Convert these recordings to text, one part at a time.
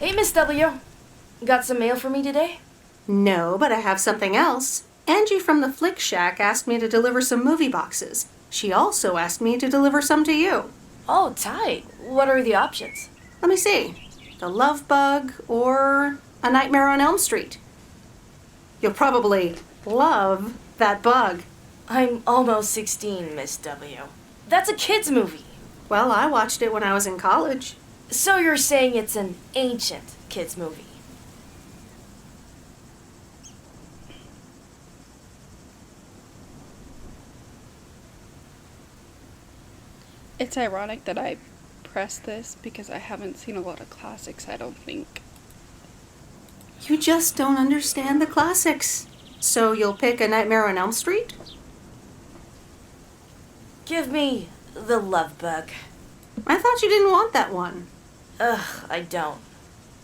Hey, Miss W. Got some mail for me today? No, but I have something else. Angie from the Flick Shack asked me to deliver some movie boxes. She also asked me to deliver some to you. Oh, tight. What are the options? Let me see. The Love Bug or A Nightmare on Elm Street. You'll probably love that bug. I'm almost 16, Miss W. That's a kid's movie. Well, I watched it when I was in college. So you're saying it's an ancient kid's movie? It's ironic that I pressed this because I haven't seen a lot of classics, I don't think. You just don't understand the classics. So you'll pick A Nightmare on Elm Street? Give me The Love Bug. I thought you didn't want that one. Ugh, I don't.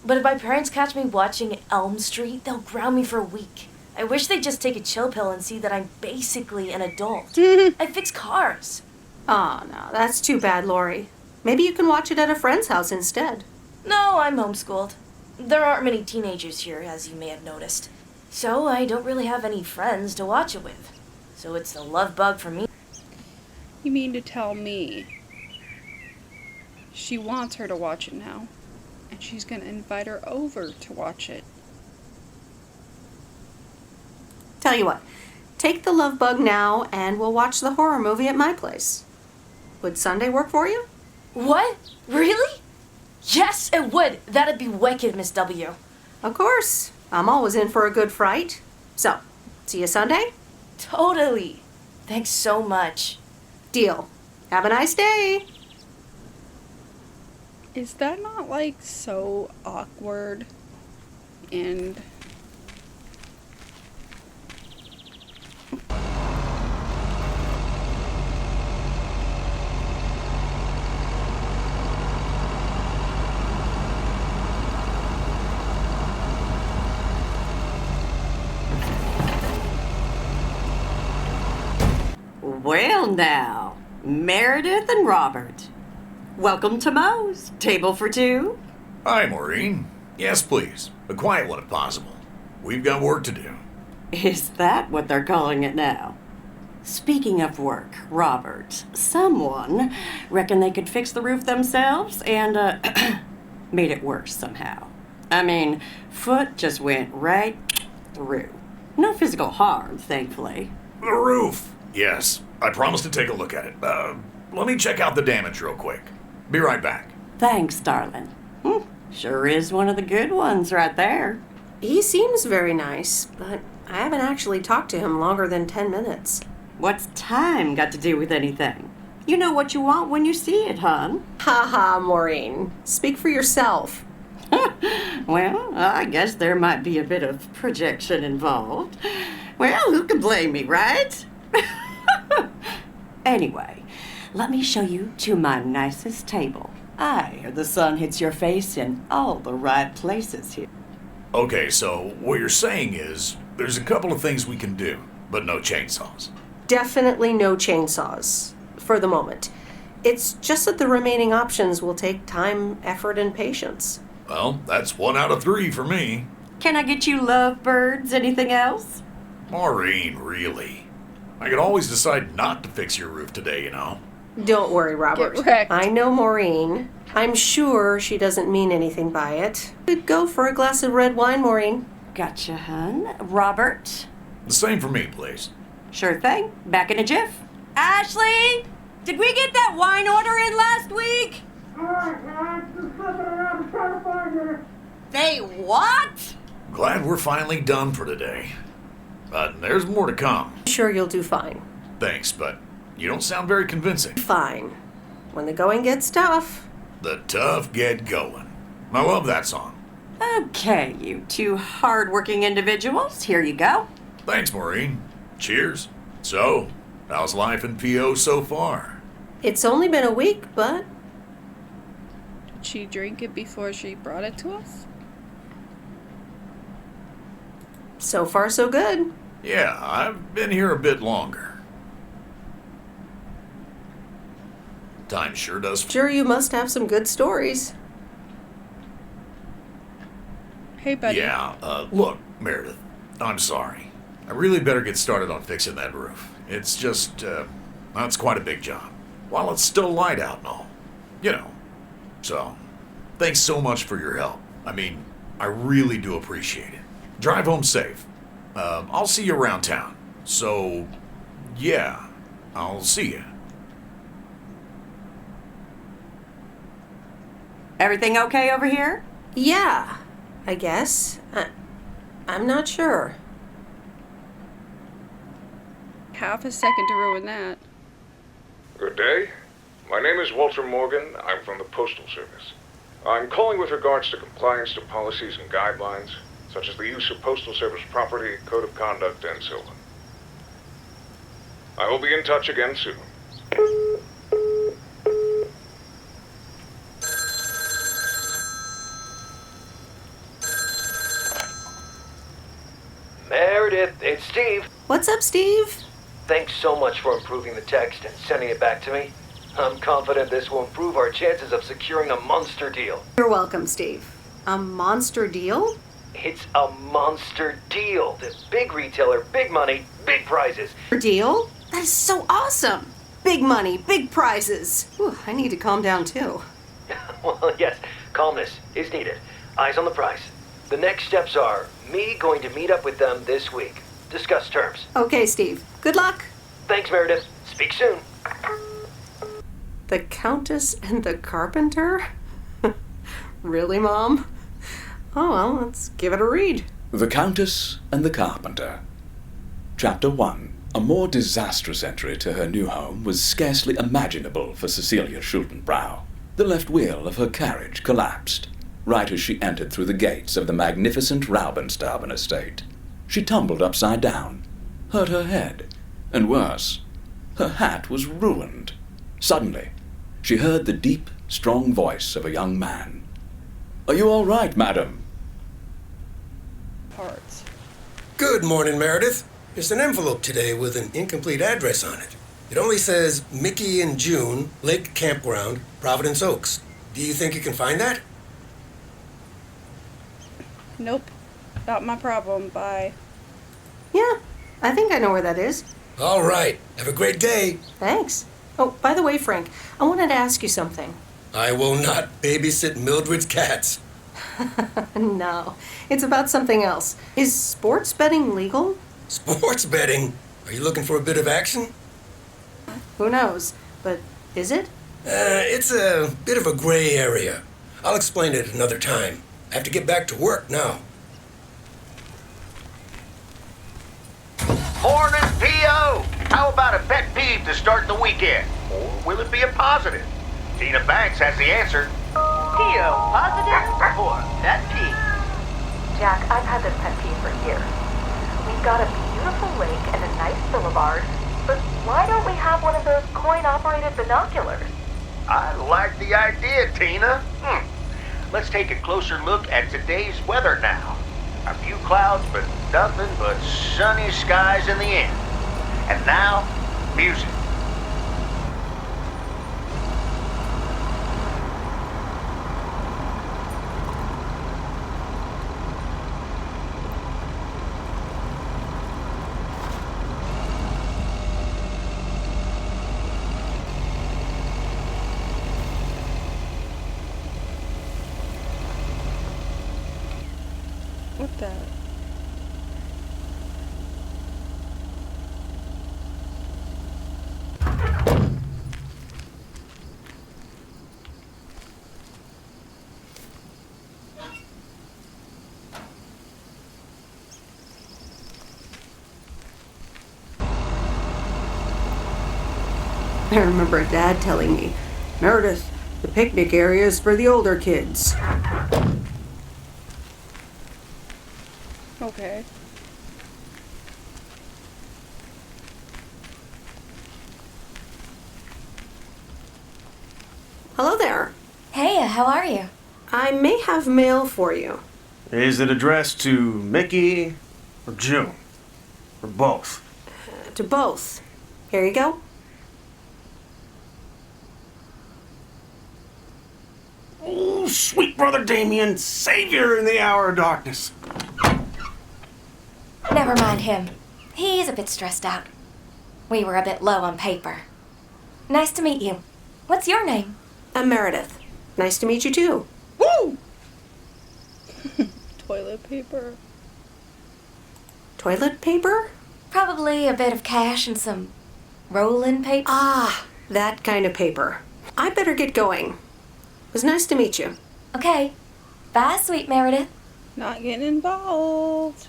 But if my parents catch me watching Elm Street, they'll ground me for a week. I wish they'd just take a chill pill and see that I'm basically an adult. I fix cars. Oh, no, that's too bad, Lori. Maybe you can watch it at a friend's house instead. No, I'm homeschooled. There aren't many teenagers here, as you may have noticed. So I don't really have any friends to watch it with. So it's The Love Bug for me. You mean to tell me she wants her to watch it now, and she's gonna invite her over to watch it? Tell you what, take The Love Bug now and we'll watch the horror movie at my place. Would Sunday work for you? What? Really? Yes, it would. That'd be wicked, Miss W. Of course. I'm always in for a good fright. So, see you Sunday? Totally. Thanks so much. Deal. Have a nice day. Is that not like so awkward? And Well now, Meredith and Robert. Welcome to Moe's. Table for two? Hi, Maureen. Yes, please. A quiet one if possible. We've got work to do. Is that what they're calling it now? Speaking of work, Robert, someone reckoned they could fix the roof themselves and, made it worse somehow. I mean, foot just went right through. No physical harm, thankfully. The roof! Yes, I promised to take a look at it. Let me check out the damage real quick. Be right back. Thanks, darling. Sure is one of the good ones right there. He seems very nice, but I haven't actually talked to him longer than 10 minutes. What's time got to do with anything? You know what you want when you see it, hon. Ha ha, Maureen. Speak for yourself. Well, I guess there might be a bit of projection involved. Well, who can blame me, right? Anyway, let me show you to my nicest table. The sun hits your face in all the right places here. Okay, so what you're saying is there's a couple of things we can do, but no chainsaws. Definitely no chainsaws, for the moment. It's just that the remaining options will take time, effort, and patience. Well, that's 1 out of 3 for me. Can I get you lovebirds? Anything else? Maureen, really? I could always decide not to fix your roof today, you know? Don't worry, Robert. Get wrecked. I know Maureen. I'm sure she doesn't mean anything by it. Could go for a glass of red wine, Maureen. Gotcha, hun. Robert? The same for me, please. Sure thing. Back in a jiff. Ashley? Did we get that wine order in last week? They what? Glad we're finally done for today. But there's more to come. I'm sure you'll do fine. Thanks, but you don't sound very convincing. Fine. When the going gets tough. The tough get going. I love that song. Okay, you two hard-working individuals. Here you go. Thanks, Maureen. Cheers. So, how's life in PO so far? It's only been a week, but Did she drink it before she brought it to us? so far so good. Yeah, I've been here a bit longer. Time sure does. Sure you must have some good stories. Hey, buddy. Yeah, look, Meredith, I'm sorry. I really better get started on fixing that roof. It's just, it's quite a big job. While it's still light out and all. You know. So, thanks so much for your help. I mean, I really do appreciate it. Drive home safe. I'll see you around town. So, yeah, I'll see you. Everything okay over here? Yeah, I guess. I'm not sure. Half a second to ruin that. Good day. My name is Walter Morgan. I'm from the Postal Service. I'm calling with regards to compliance to policies and guidelines, such as the use of Postal Service property, code of conduct, and so on. I will be in touch again soon. Meredith, it's Steve. What's up, Steve? Thanks so much for improving the text and sending it back to me. I'm confident this will improve our chances of securing a monster deal. You're welcome, Steve. A monster deal? It's a monster deal. This big retailer, big money, big prizes. Deal? That is so awesome! Big money, big prizes. Whew, I need to calm down too. Well, yes, calmness is needed. Eyes on the prize. The next steps are me going to meet up with them this week. Discuss terms. Okay, Steve. Good luck. Thanks, Meredith. Speak soon. The Countess and the Carpenter? Really, Mom? Oh, well, let's give it a read. The Countess and the Carpenter. Chapter 1. A more disastrous entry to her new home was scarcely imaginable for Cecilia Schultenbrow. The left wheel of her carriage collapsed, right as she entered through the gates of the magnificent Raubenstaben estate. She tumbled upside down, hurt her head, and worse, her hat was ruined. Suddenly, she heard the deep, strong voice of a young man. "Are you all right, madam?" Parts. Good morning, Meredith. There's an envelope today with an incomplete address on it. It only says Mickey and June, Lake Campground, Providence Oaks. Do you think you can find that? Nope. Not my problem. Bye. Yeah, I think I know where that is. All right. Have a great day. Thanks. Oh, by the way, Frank, I wanted to ask you something. I will not babysit Mildred's cats. No, it's about something else. Is sports betting legal? Sports betting? Are you looking for a bit of action? Who knows? But is it? It's a bit of a gray area. I'll explain it another time. I have to get back to work now. Morning, P.O. How about a pet peeve to start the weekend? Or will it be a positive? Tina Banks has the answer. P.O. Positive or pet peeve? Jack, I've had this pet peeve for years. We've got a beautiful lake and a nice boulevard, but why don't we have one of those coin-operated binoculars? I like the idea, Tina. Let's take a closer look at today's weather now. A few clouds, but nothing but sunny skies in the end. And now, music. What the? I remember Dad telling me, Meredith, the picnic area is for the older kids. Okay. Hello there. Hey, how are you? I may have mail for you. Is it addressed to Mickey or June? Or both? To both. Here you go. Oh, sweet brother Damien, savior in the hour of darkness. Never mind him. He's a bit stressed out. We were a bit low on paper. Nice to meet you. What's your name? I'm Meredith. Nice to meet you too. Woo! Toilet paper. Toilet paper? Probably a bit of cash and some roll-in paper. Ah, that kind of paper. I better get going. It was nice to meet you. Okay. Bye, sweet Meredith. Not getting involved.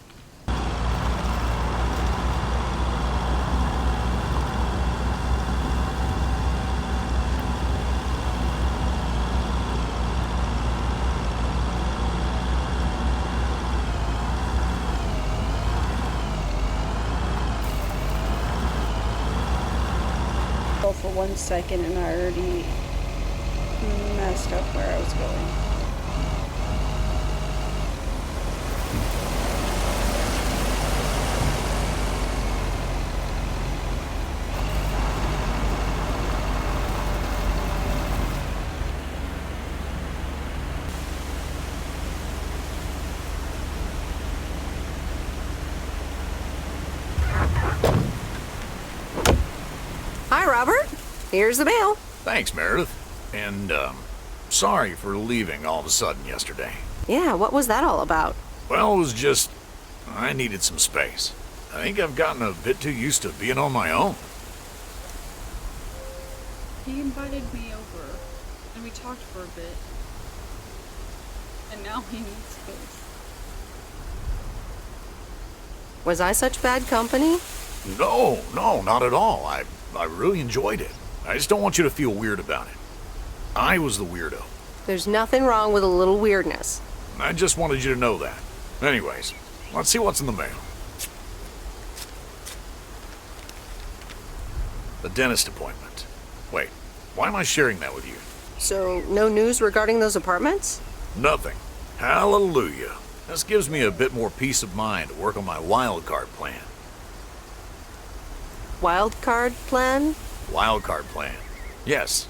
For 1 second and I already messed up where I was going. Hi, Robert. Here's the mail. Thanks, Meredith. And, sorry for leaving all of a sudden yesterday. Yeah, what was that all about? Well, it was just, I needed some space. I think I've gotten a bit too used to being on my own. He invited me over and we talked for a bit. And now he needs space. Was I such bad company? No, not at all. I really enjoyed it. I just don't want you to feel weird about it. I was the weirdo. There's nothing wrong with a little weirdness. I just wanted you to know that. Anyways, let's see what's in the mail. The dentist appointment. Wait, why am I sharing that with you? So, no news regarding those apartments? Nothing. Hallelujah. This gives me a bit more peace of mind to work on my wild card plan. Wild card plan? Wild card plan. Yes.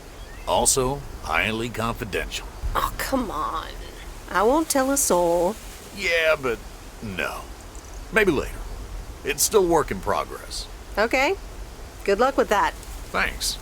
Also, highly confidential. Oh, come on. I won't tell a soul. Yeah, but no. Maybe later. It's still work in progress. Okay. Good luck with that. Thanks.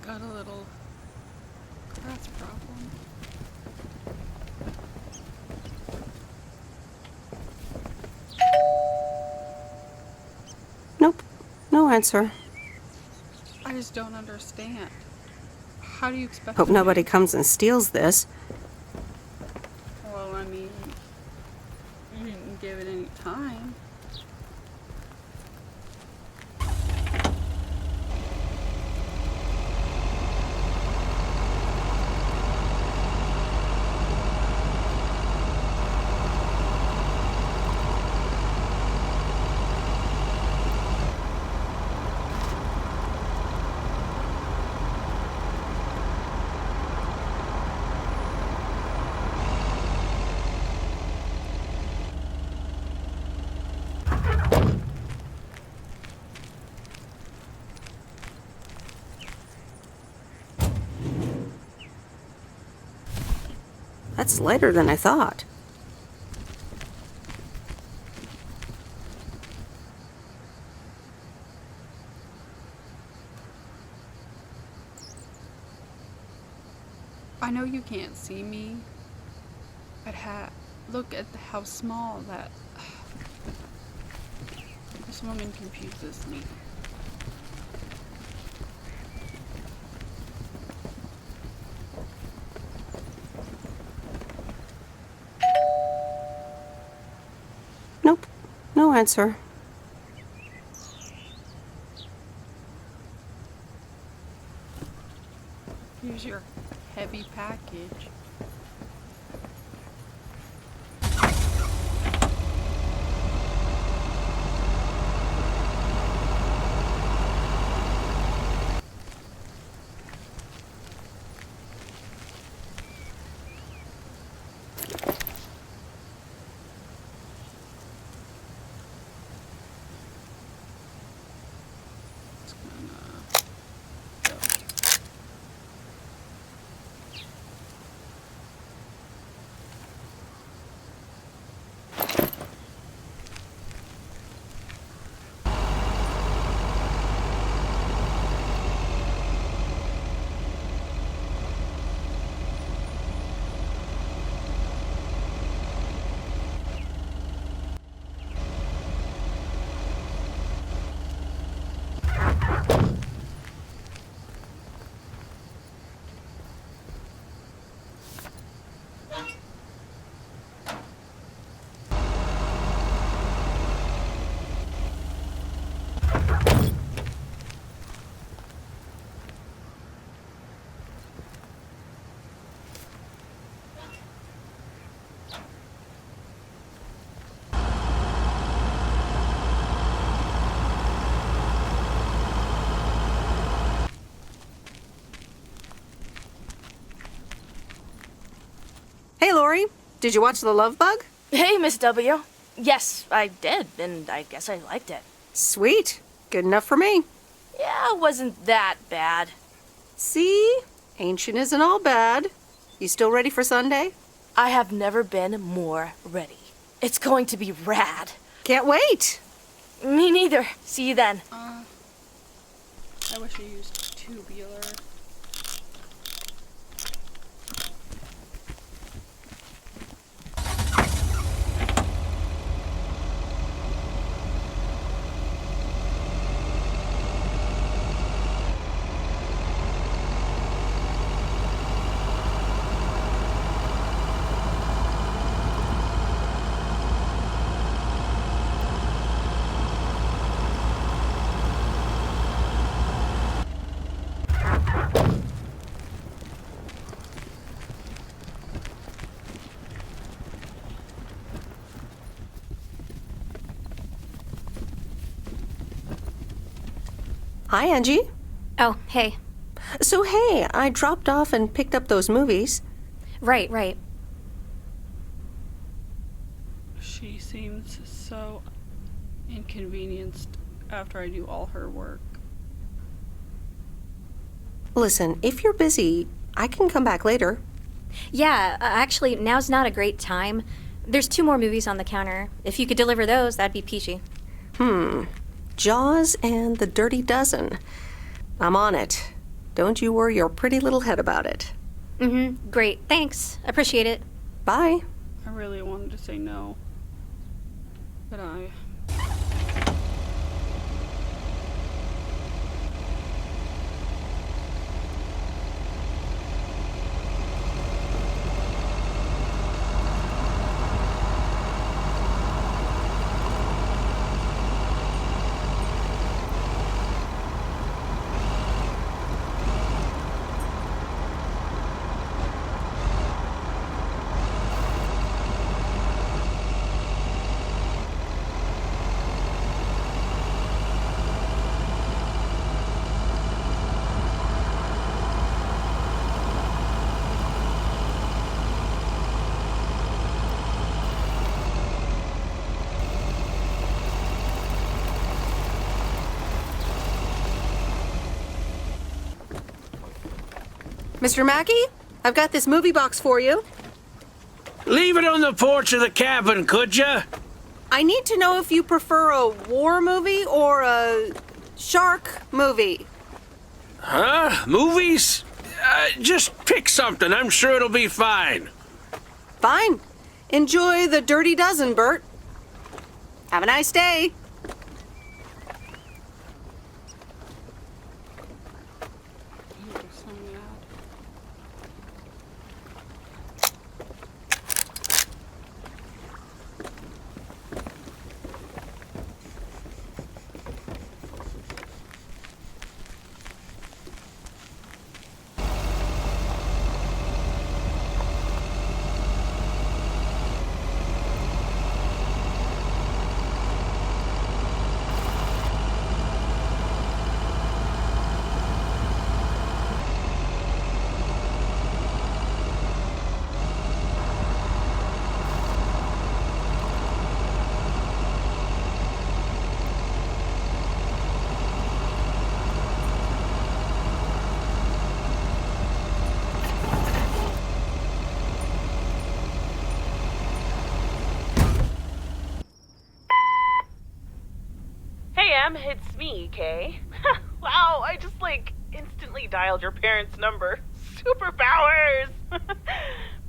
Got a little grass problem. Nope. No answer. I just don't understand. How do you expect Hope me- nobody comes and steals this. Well, I mean, you didn't give it any time. That's lighter than I thought. I know you can't see me, Look at how small that... This woman confuses me. Nope. No answer. Here's your heavy package. Hey, Lori. Did you watch The Love Bug? Hey, Miss W. Yes, I did, and I guess I liked it. Sweet. Good enough for me. Yeah, it wasn't that bad. See? Ancient isn't all bad. You still ready for Sunday? I have never been more ready. It's going to be rad. Can't wait. Me neither. See you then. I wish I used tubular. Hi, Angie. Oh, hey. So, hey, I dropped off and picked up those movies. Right. She seems so inconvenienced after I do all her work. Listen, if you're busy, I can come back later. Yeah, actually, now's not a great time. There's 2 more movies on the counter. If you could deliver those, that'd be peachy. Jaws and The Dirty Dozen. I'm on it. Don't you worry your pretty little head about it. Great. Thanks. Appreciate it. Bye. I really wanted to say no, but I... Mr. Mackey, I've got this movie box for you. Leave it on the porch of the cabin, could ya? I need to know if you prefer a war movie or a shark movie. Huh? Movies? Just pick something. I'm sure it'll be fine. Fine. Enjoy the Dirty Dozen, Bert. Have a nice day. It's me, Kay. Wow, I just, instantly dialed your parents' number. Superpowers!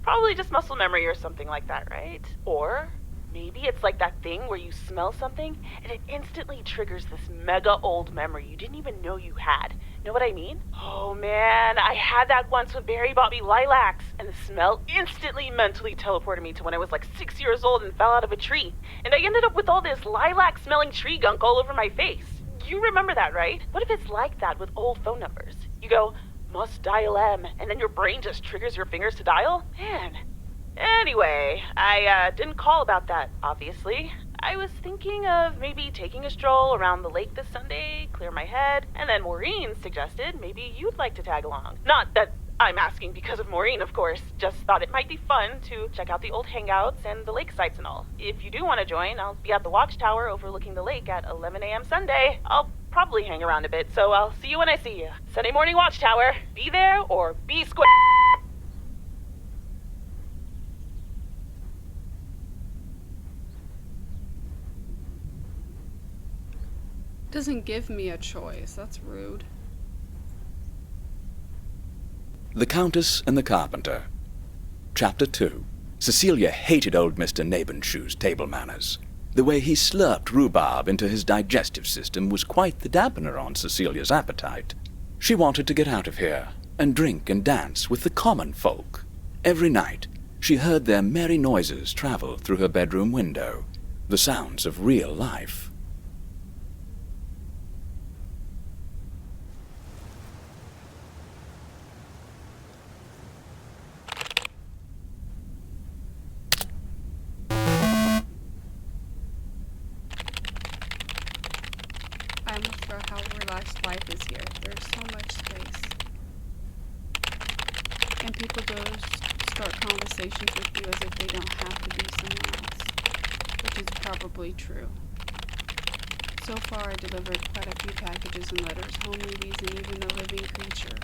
Probably just muscle memory or something like that, right? Or maybe it's like that thing where you smell something and it instantly triggers this mega old memory you didn't even know you had. Know what I mean? Oh man, I had that once when Barry bought me lilacs, and the smell instantly mentally teleported me to when I was 6 years old and fell out of a tree. And I ended up with all this lilac-smelling tree gunk all over my face. You remember that, right? What if it's like that with old phone numbers? You go, must dial M, and then your brain just triggers your fingers to dial? Man. Anyway, I didn't call about that, obviously. I was thinking of maybe taking a stroll around the lake this Sunday, clear my head, and then Maureen suggested maybe you'd like to tag along. Not that I'm asking because of Maureen, of course, just thought it might be fun to check out the old hangouts and the lake sites and all. If you do want to join, I'll be at the watchtower overlooking the lake at 11 a.m. Sunday. I'll probably hang around a bit, so I'll see you when I see you. Sunday morning watchtower. Be there or be square. Doesn't give me a choice. That's rude. The Countess and the Carpenter. Chapter 2. Cecilia hated old Mr. Nabenshoe's table manners. The way he slurped rhubarb into his digestive system was quite the dampener on Cecilia's appetite. She wanted to get out of here and drink and dance with the common folk. Every night, she heard their merry noises travel through her bedroom window, the sounds of real life. I almost forgot how relaxed life is here. There's so much space. And people just start conversations with you as if they don't have to be someone else, which is probably true. So far, I delivered quite a few packages and letters, home movies, and even a living creature.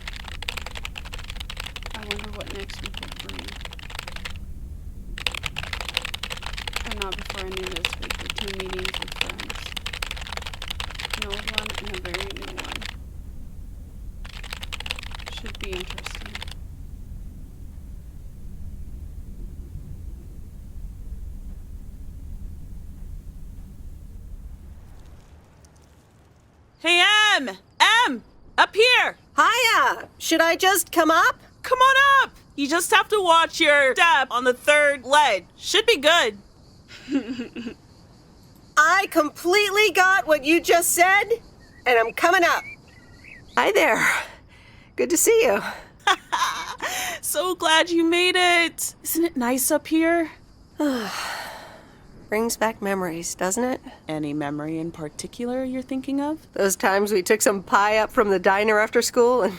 I wonder what next week will bring. But not before ending this week with 2 meetings with friends. An old one and a very new one. Should be interesting. Hey, M! Up here! Hiya! Should I just come up? Come on up! You just have to watch your step on the 3rd ledge. Should be good. I completely got what you just said, and I'm coming up. Hi there. Good to see you. So glad you made it. Isn't it nice up here? Brings back memories, doesn't it? Any memory in particular you're thinking of? Those times we took some pie up from the diner after school and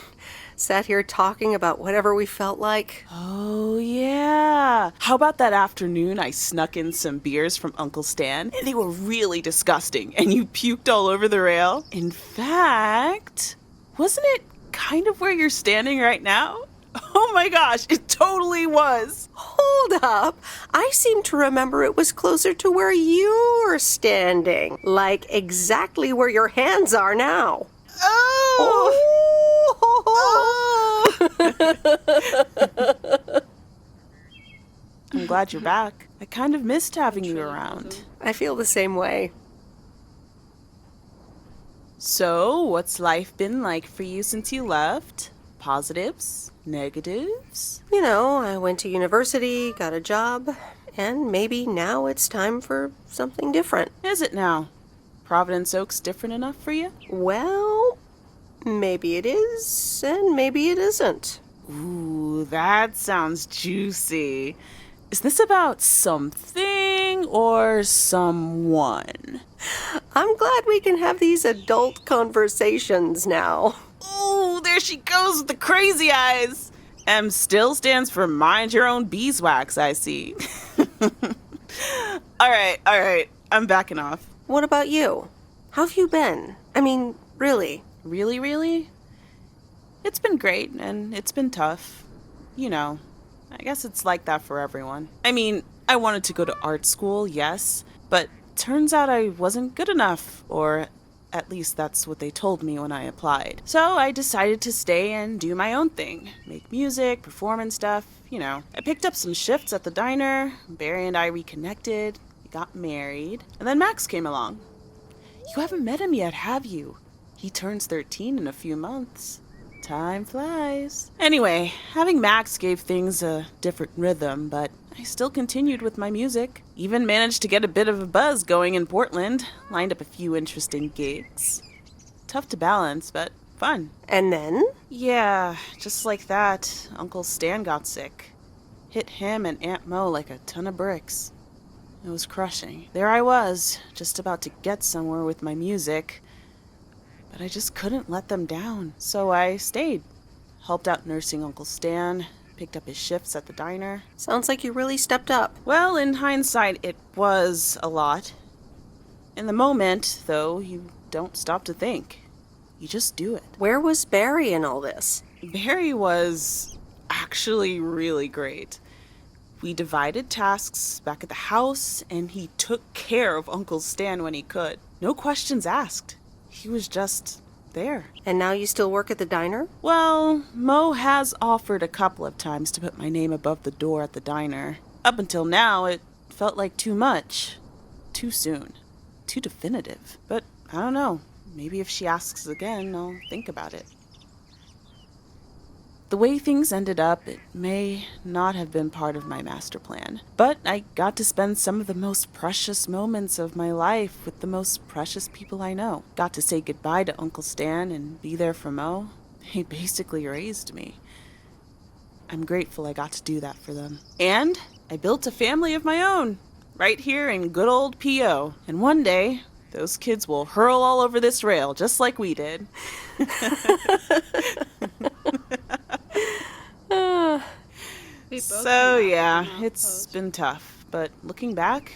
sat here talking about whatever we felt like. Oh, yeah. How about that afternoon I snuck in some beers from Uncle Stan, and they were really disgusting, and you puked all over the rail? In fact, wasn't it kind of where you're standing right now? Oh my gosh, it totally was. Hold up. I seem to remember it was closer to where you were standing. Like exactly where your hands are now. Oh! I'm glad you're back. I kind of missed having you around. I feel the same way. So, what's life been like for you since you left? Positives? Negatives? You know, I went to university, got a job, and maybe now it's time for something different. Is it now? Providence Oaks different enough for you? Well, maybe it is, and maybe it isn't. Ooh, that sounds juicy. Is this about something or someone? I'm glad we can have these adult conversations now. Ooh, there she goes with the crazy eyes. M still stands for mind your own beeswax, I see. All right. I'm backing off. What about you? How have you been? I mean, really? Really? It's been great, and it's been tough. You know, I guess it's like that for everyone. I mean, I wanted to go to art school, yes, but turns out I wasn't good enough, or at least that's what they told me when I applied. So I decided to stay and do my own thing. Make music, perform and stuff, you know. I picked up some shifts at the diner, Barry and I reconnected, we got married, and then Max came along. You haven't met him yet, have you? He turns 13 in a few months. Time flies. Anyway, having Max gave things a different rhythm, but I still continued with my music. Even managed to get a bit of a buzz going in Portland. Lined up a few interesting gigs. Tough to balance, but fun. And then? Yeah, just like that, Uncle Stan got sick. Hit him and Aunt Mo like a ton of bricks. It was crushing. There I was, just about to get somewhere with my music. But I just couldn't let them down, so I stayed. Helped out nursing Uncle Stan, picked up his shifts at the diner. Sounds like you really stepped up. Well, in hindsight, it was a lot. In the moment, though, you don't stop to think. You just do it. Where was Barry in all this? Barry was actually really great. We divided tasks back at the house, and he took care of Uncle Stan when he could. No questions asked. He was just there. And now you still work at the diner? Well, Mo has offered a couple of times to put my name above the door at the diner. Up until now, it felt like too much. Too soon. Too definitive. But I don't know. Maybe if she asks again, I'll think about it. The way things ended up, it may not have been part of my master plan. But I got to spend some of the most precious moments of my life with the most precious people I know. Got to say goodbye to Uncle Stan and be there for Mo. He basically raised me. I'm grateful I got to do that for them. And I built a family of my own, right here in good old P.O. And one day, those kids will hurl all over this rail, just like we did. So yeah, it's been tough, but looking back,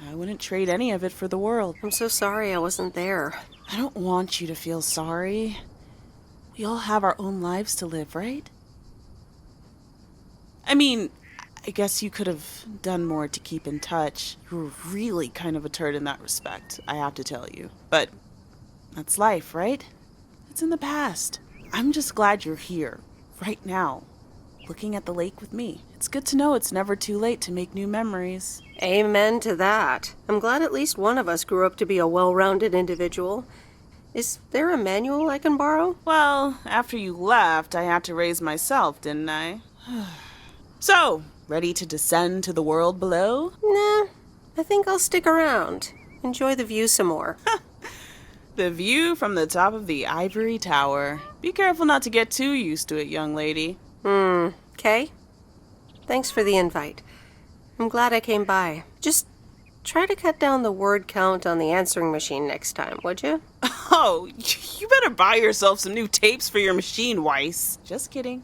I wouldn't trade any of it for the world. I'm so sorry I wasn't there. I don't want you to feel sorry. We all have our own lives to live, right? I mean, I guess you could have done more to keep in touch. You were really kind of a turd in that respect, I have to tell you. But that's life, right? It's in the past. I'm just glad you're here, right now, looking at the lake with me. It's good to know it's never too late to make new memories. Amen to that. I'm glad at least one of us grew up to be a well-rounded individual. Is there a manual I can borrow? Well, after you left, I had to raise myself, didn't I? So, ready to descend to the world below? Nah, I think I'll stick around. Enjoy the view some more. The view from the top of the ivory tower. Be careful not to get too used to it, young lady. Okay. Thanks for the invite. I'm glad I came by. Just try to cut down the word count on the answering machine next time, would you? Oh, you better buy yourself some new tapes for your machine, Weiss. Just kidding.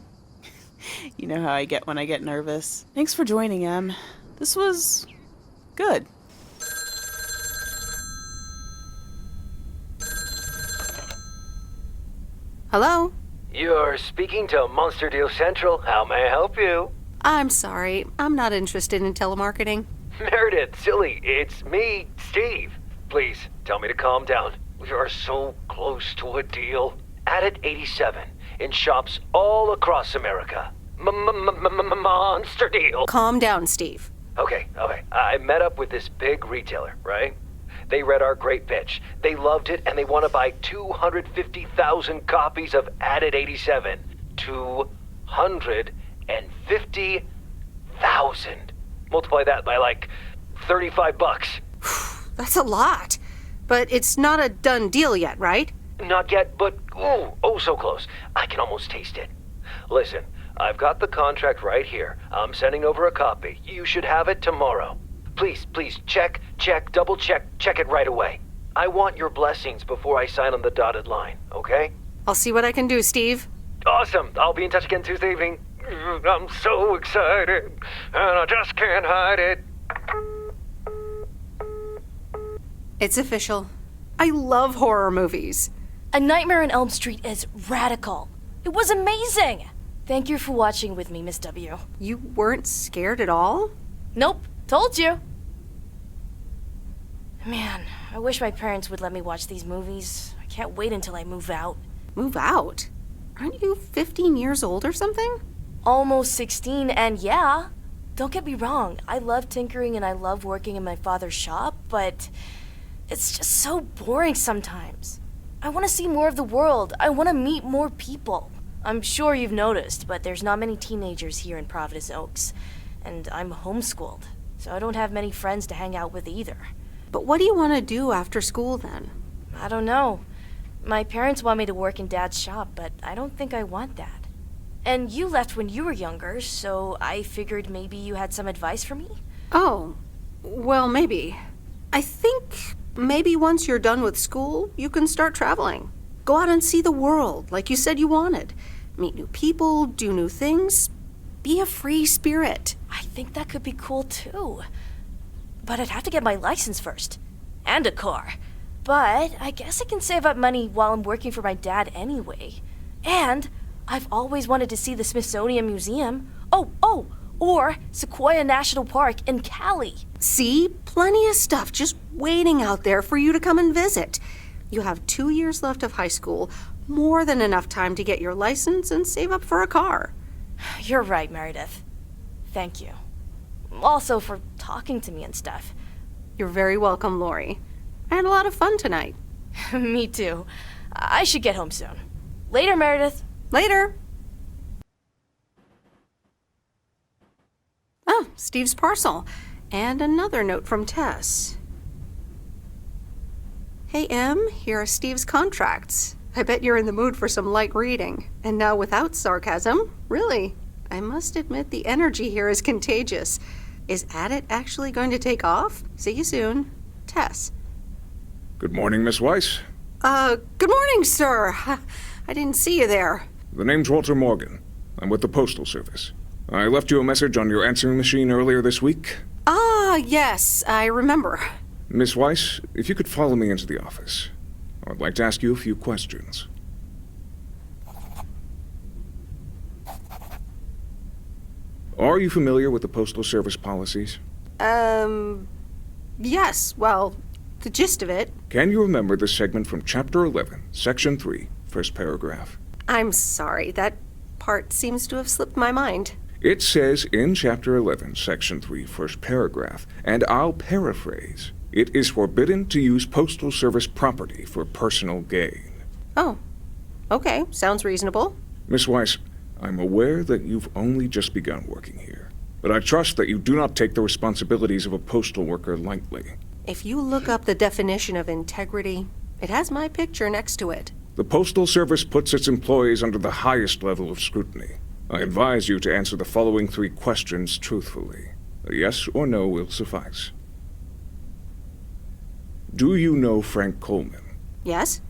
You know how I get when I get nervous. Thanks for joining, Em. This was good. Hello? You're speaking to Monster Deal Central. How may I help you? I'm sorry. I'm not interested in telemarketing. Meredith, silly, it's me, Steve. Please, tell me to calm down. We are so close to a deal. Added 87 in shops all across America. monster deal. Calm down, Steve. Okay. I met up with this big retailer, right? They read our great pitch. They loved it, and they want to buy 250,000 copies of Added 87. 250,000. Multiply that by like $35. That's a lot. But it's not a done deal yet, right? Not yet, but oh, so close. I can almost taste it. Listen, I've got the contract right here. I'm sending over a copy. You should have it tomorrow. Please, check, double check it right away. I want your blessings before I sign on the dotted line, okay? I'll see what I can do, Steve. Awesome. I'll be in touch again Tuesday evening. I'm so excited, and I just can't hide it. It's official. I love horror movies. A Nightmare on Elm Street is radical. It was amazing. Thank you for watching with me, Miss W. You weren't scared at all? Nope. Told you. Man, I wish my parents would let me watch these movies. I can't wait until I move out. Move out? Aren't you 15 years old or something? Almost 16, and yeah. Don't get me wrong, I love tinkering and I love working in my father's shop, but it's just so boring sometimes. I want to see more of the world. I want to meet more people. I'm sure you've noticed, but there's not many teenagers here in Providence Oaks, and I'm homeschooled, so I don't have many friends to hang out with either. But what do you want to do after school then? I don't know. My parents want me to work in Dad's shop, but I don't think I want that. And you left when you were younger, so I figured maybe you had some advice for me? Oh, well, maybe. I think maybe once you're done with school, you can start traveling. Go out and see the world, like you said you wanted. Meet new people, do new things. Be a free spirit. I think that could be cool, too. But I'd have to get my license first. And a car. But I guess I can save up money while I'm working for my dad anyway. And I've always wanted to see the Smithsonian Museum. Or Sequoia National Park in Cali. See? Plenty of stuff just waiting out there for you to come and visit. You have 2 years left of high school, more than enough time to get your license and save up for a car. You're right, Meredith. Thank you. Also for talking to me and stuff. You're very welcome, Lori. I had a lot of fun tonight. Me too. I should get home soon. Later, Meredith. Later. Oh, Steve's parcel. And another note from Tess. Hey, Em, here are Steve's contracts. I bet you're in the mood for some light reading. And now without sarcasm, really. I must admit the energy here is contagious. Is Addit actually going to take off? See you soon. Tess. Good morning, Miss Weiss. Good morning, sir. I didn't see you there. The name's Walter Morgan. I'm with the Postal Service. I left you a message on your answering machine earlier this week. Ah, yes, I remember. Miss Weiss, if you could follow me into the office, I'd like to ask you a few questions. Are you familiar with the Postal Service policies? Yes, well, the gist of it. Can you remember the segment from Chapter 11, Section 3, first paragraph? I'm sorry, that part seems to have slipped my mind. It says in Chapter 11, Section 3, first paragraph, and I'll paraphrase, it is forbidden to use Postal Service property for personal gain. Oh, okay, sounds reasonable. Miss Weiss, I'm aware that you've only just begun working here, but I trust that you do not take the responsibilities of a postal worker lightly. If you look up the definition of integrity, it has my picture next to it. The Postal Service puts its employees under the highest level of scrutiny. I advise you to answer the following 3 questions truthfully. A yes or no will suffice. Do you know Frank Coleman? Yes.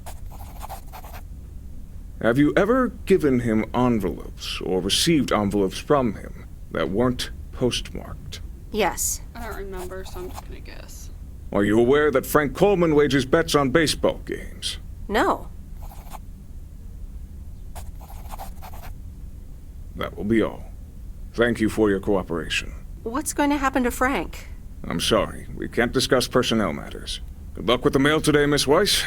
Have you ever given him envelopes or received envelopes from him that weren't postmarked? Yes. I don't remember, so I'm just gonna guess. Are you aware that Frank Coleman wagers bets on baseball games? No. That will be all. Thank you for your cooperation. What's going to happen to Frank? I'm sorry, we can't discuss personnel matters. Good luck with the mail today, Miss Weiss.